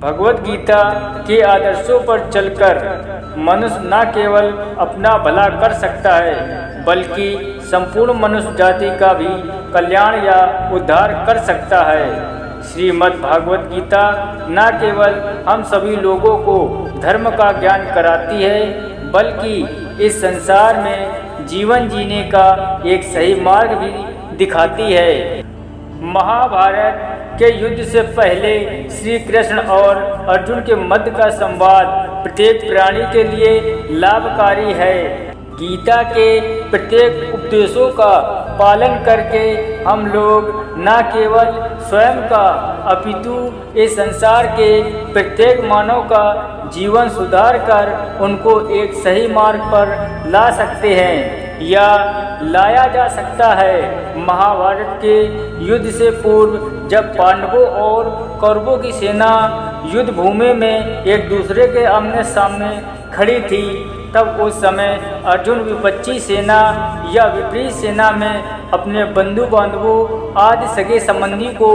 भगवत गीता के आदर्शों पर चलकर मनुष्य न केवल अपना भला कर सकता है बल्कि संपूर्ण मनुष्य जाति का भी कल्याण या उद्धार कर सकता है। श्रीमद् भागवत गीता न केवल हम सभी लोगों को धर्म का ज्ञान कराती है बल्कि इस संसार में जीवन जीने का एक सही मार्ग भी दिखाती है। महाभारत के युद्ध से पहले श्री कृष्ण और अर्जुन के मध्य का संवाद प्रत्येक प्राणी के लिए लाभकारी है। गीता के प्रत्येक उपदेशों का पालन करके हम लोग न केवल स्वयं का अपितु इस संसार के प्रत्येक मानव का जीवन सुधार कर उनको एक सही मार्ग पर ला सकते हैं या लाया जा सकता है। महाभारत के युद्ध से पूर्व जब पांडवों और कौरवों की सेना युद्ध भूमि में एक दूसरे के आमने सामने खड़ी थी, तब उस समय अर्जुन विपक्षी सेना या विपरीत सेना में अपने बंधु बांधवों आदि सगे संबंधी को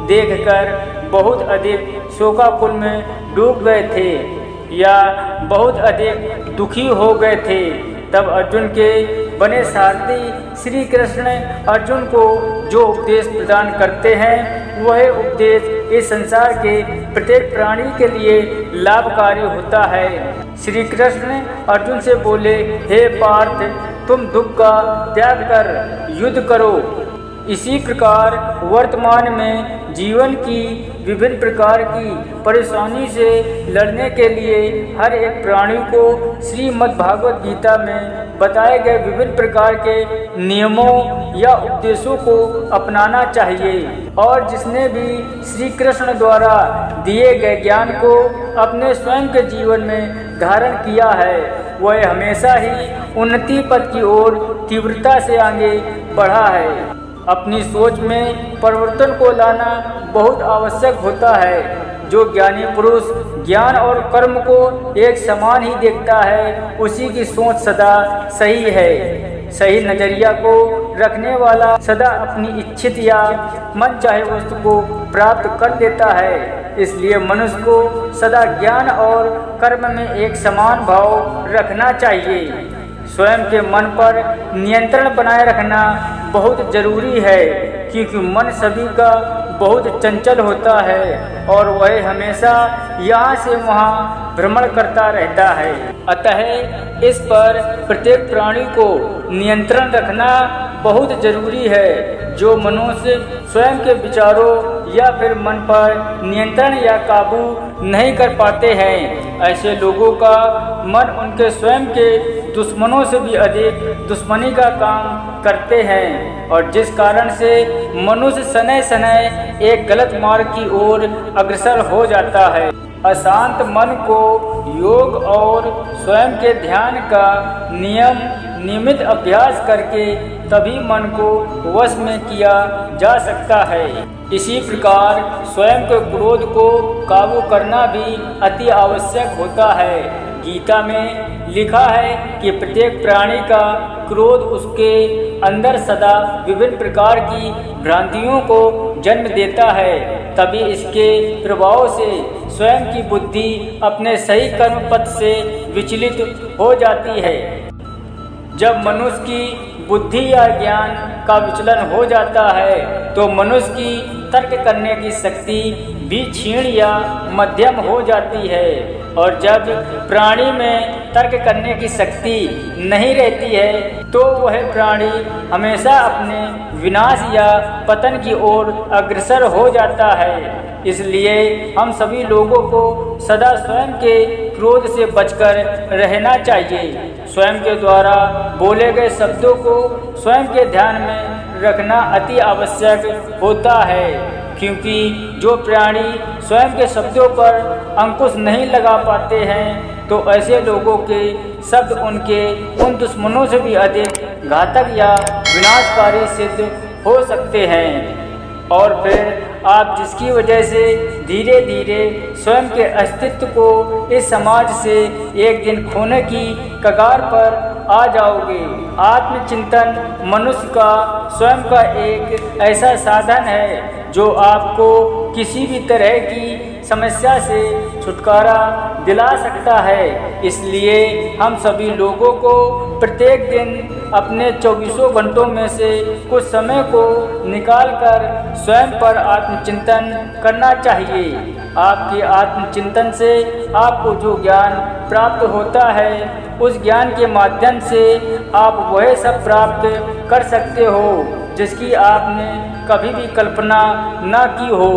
देखकर बहुत अधिक शोकाकुल में डूब गए थे या बहुत अधिक दुखी हो गए थे। तब अर्जुन के बने सारथी श्री कृष्ण अर्जुन को जो उपदेश प्रदान करते हैं वह उपदेश इस संसार के प्रत्येक प्राणी के लिए लाभकारी होता है। श्री कृष्ण अर्जुन से बोले, हे पार्थ, तुम दुख का त्याग कर युद्ध करो। इसी प्रकार वर्तमान में जीवन की विभिन्न प्रकार की परेशानी से लड़ने के लिए हर एक प्राणी को श्रीमद् भागवत गीता में बताए गए विभिन्न प्रकार के नियमों या उपदेशों को अपनाना चाहिए और जिसने भी श्री कृष्ण द्वारा दिए गए ज्ञान को अपने स्वयं के जीवन में धारण किया है वह हमेशा ही उन्नति पथ की ओर तीव्रता से आगे बढ़ा है। अपनी सोच में परिवर्तन को लाना बहुत आवश्यक होता है। जो ज्ञानी पुरुष ज्ञान और कर्म को एक समान ही देखता है उसी की सोच सदा सही है। सही नजरिया को रखने वाला सदा अपनी इच्छित या मन चाहे वस्तु को प्राप्त कर लेता है। इसलिए मनुष्य को सदा ज्ञान और कर्म में एक समान भाव रखना चाहिए। स्वयं के मन पर नियंत्रण बनाए रखना बहुत जरूरी है क्योंकि मन सभी का बहुत चंचल होता है और वह हमेशा यहाँ से वहाँ भ्रमण करता रहता है। अतः इस पर प्रत्येक प्राणी को नियंत्रण रखना बहुत जरूरी है। जो मनुष्य स्वयं के विचारों या फिर मन पर नियंत्रण या काबू नहीं कर पाते हैं ऐसे लोगों का मन उनके स्वयं के दुश्मनों से भी अधिक दुश्मनी का काम करते हैं और जिस कारण से मनुष्य सनय सनय एक गलत मार्ग की ओर अग्रसर हो जाता है। अशांत मन को योग और स्वयं के ध्यान का नियमित अभ्यास करके तभी मन को वश में किया जा सकता है। इसी प्रकार स्वयं के क्रोध को काबू करना भी अति आवश्यक होता है। गीता में लिखा है कि प्रत्येक प्राणी का क्रोध उसके अंदर सदा विभिन्न प्रकार की भ्रांतियों को जन्म देता है। तभी इसके प्रभाव से स्वयं की बुद्धि अपने सही कर्म पथ से विचलित हो जाती है। जब मनुष्य की बुद्धि या ज्ञान का विचलन हो जाता है तो मनुष्य की तर्क करने की शक्ति भी क्षीण या मध्यम हो जाती है और जब प्राणी में तर्क करने की शक्ति नहीं रहती है तो वह प्राणी हमेशा अपने विनाश या पतन की ओर अग्रसर हो जाता है। इसलिए हम सभी लोगों को सदा स्वयं के क्रोध से बचकर रहना चाहिए। स्वयं के द्वारा बोले गए शब्दों को स्वयं के ध्यान में रखना अति आवश्यक होता है क्योंकि जो प्राणी स्वयं के शब्दों पर अंकुश नहीं लगा पाते हैं तो ऐसे लोगों के शब्द उनके उन दुश्मनों से भी अधिक घातक या विनाशकारी सिद्ध हो सकते हैं और फिर आप जिसकी वजह से धीरे धीरे स्वयं के अस्तित्व को इस समाज से एक दिन खोने की कगार पर आ जाओगे। आत्मचिंतन मनुष्य का स्वयं का एक ऐसा साधन है जो आपको किसी भी तरह की समस्या से छुटकारा दिला सकता है। इसलिए हम सभी लोगों को प्रत्येक दिन अपने 24 घंटों में से कुछ समय को निकालकर स्वयं पर आत्मचिंतन करना चाहिए। आपके आत्मचिंतन से आपको जो ज्ञान प्राप्त होता है, उस ज्ञान के माध्यम से आप वह सब प्राप्त कर सकते हो जिसकी आपने कभी भी कल्पना न की हो।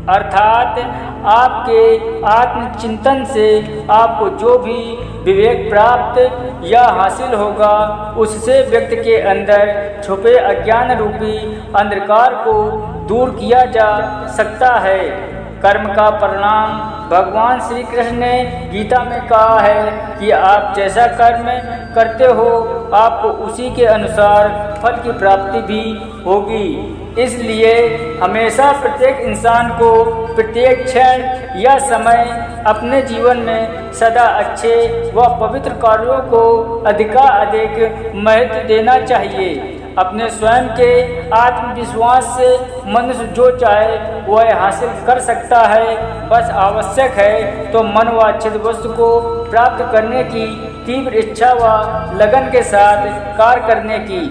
अर्थात आपके आत्मचिंतन से आपको जो भी विवेक प्राप्त या हासिल होगा, उससे व्यक्ति के अंदर छुपे अज्ञान रूपी अंधकार को दूर किया जा सकता है। कर्म का परिणाम भगवान श्री कृष्ण ने गीता में कहा है कि आप जैसा कर्म करते हो, आपको उसी के अनुसार फल की प्राप्ति भी होगी। इसलिए हमेशा प्रत्येक इंसान को प्रत्येक क्षण या समय अपने जीवन में सदा अच्छे व पवित्र कार्यों को अधिकाधिक महत्व देना चाहिए। अपने स्वयं के आत्मविश्वास से मनुष्य जो चाहे वह हासिल कर सकता है। बस आवश्यक है तो मन वांछित वस्तु को प्राप्त करने की तीव्र इच्छा व लगन के साथ कार्य करने की।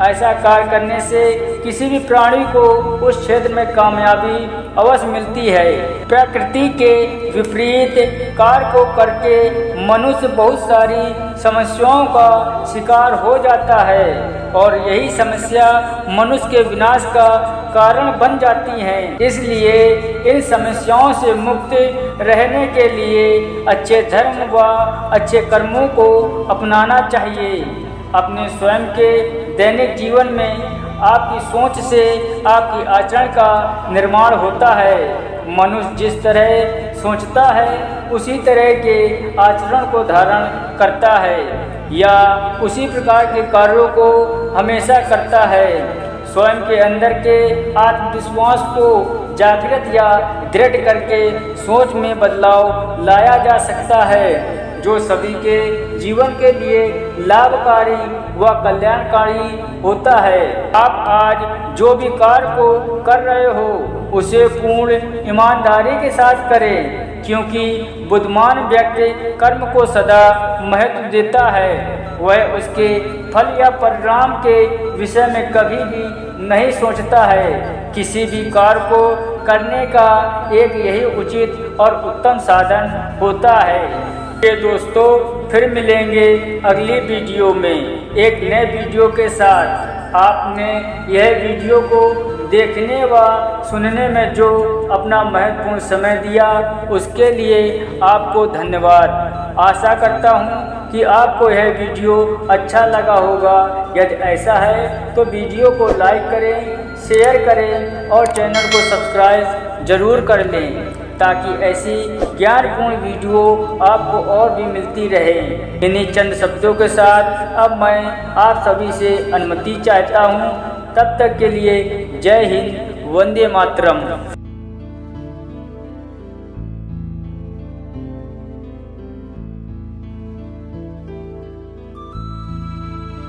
ऐसा कार्य करने से किसी भी प्राणी को उस क्षेत्र में कामयाबी अवश्य मिलती है। प्रकृति के विपरीत कार्य को करके मनुष्य बहुत सारी समस्याओं का शिकार हो जाता है और यही समस्या मनुष्य के विनाश का कारण बन जाती हैं। इसलिए इन समस्याओं से मुक्त रहने के लिए अच्छे धर्म व अच्छे कर्मों को अपनाना चाहिए। अपने स्वयं के दैनिक जीवन में आपकी सोच से आपकी आचरण का निर्माण होता है। मनुष्य जिस तरह सोचता है उसी तरह के आचरण को धारण करता है या उसी प्रकार के कार्यों को हमेशा करता है। स्वयं के अंदर के आत्मविश्वास को जागृत या दृढ़ करके सोच में बदलाव लाया जा सकता है, जो सभी के जीवन के लिए लाभकारी व कल्याणकारी होता है। आप आज जो भी कार्य को कर रहे हो उसे पूर्ण ईमानदारी के साथ करें, क्योंकि बुद्धिमान व्यक्ति कर्म को सदा महत्व देता है। वह उसके फल या परिणाम के विषय में कभी भी नहीं सोचता है। किसी भी कार्य को करने का एक यही उचित और उत्तम साधन होता है। ये दोस्तों, फिर मिलेंगे अगली वीडियो में एक नए वीडियो के साथ। आपने यह वीडियो को देखने व सुनने में जो अपना महत्वपूर्ण समय दिया, उसके लिए आपको धन्यवाद। आशा करता हूँ कि आपको यह वीडियो अच्छा लगा होगा। यदि ऐसा है तो वीडियो को लाइक करें, शेयर करें और चैनल को सब्सक्राइब जरूर कर लें, ताकि ऐसी ज्ञानपूर्ण वीडियो आपको और भी मिलती रहे। इन्हीं चंद शब्दों के साथ अब मैं आप सभी से अनुमति चाहता हूँ। तब तक के लिए जय हिंद, वंदे मातरम।